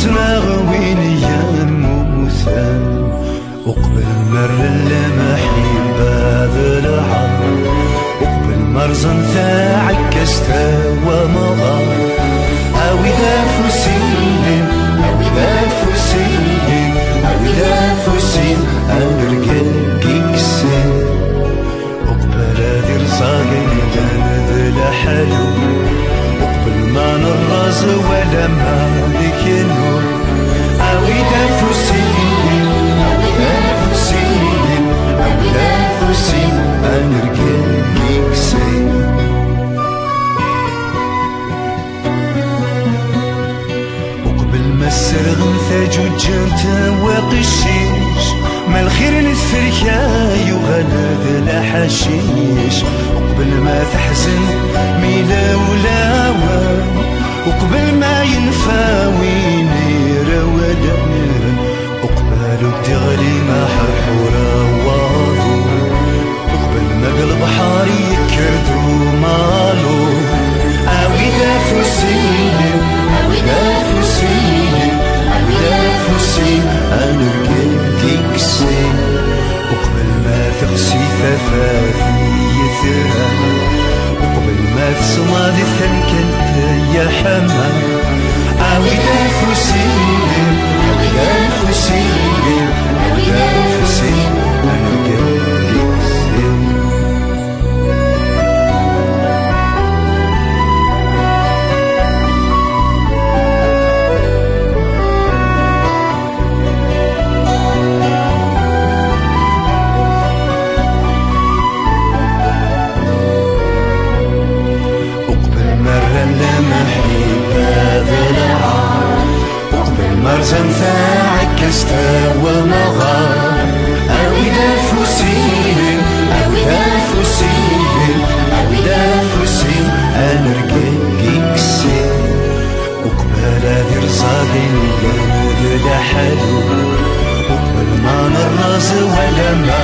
وين يموتن وقبل مر المحبة ذلعا وقبل مرزن تاعكستا ومغار أوي دافوسين أوي دافوسين أوي دافوسين أنرقل كيكسين وقبل هذي رزاقين ذل حلو وقبل ما نرز ولا مالك النور أوي دافوسين أوي دافوسين أوي دافوسين أنرقل كيكسين السرغم ثجوج واقشيش ما الخير نتفركا يغلد الحشيش وقبل ما تحزن ميلا ولاوى وقبل ما ينفاوي نير ولا نير وقبل تغلي ما حرحورا واضو وقبل ما قلب حاري يكردو مالو أوي دافوسين أوي دافوسين أوي دافوسين أنرقل كيكسين وقبل ما تغسي ثفافي يثرى وقبل ما تصمد الثنكنت يا حمام أوي دافوسين أوي دافوسين أوي دافوسين أنرقل كيكسين مرزن فاعكستا ومغار أوي دافوسين أوي دافوسين أوي دافوسين أنرقل كيكسين وقبل هذي رزاقين قلود لحلو وقبل ما نرز ولا ما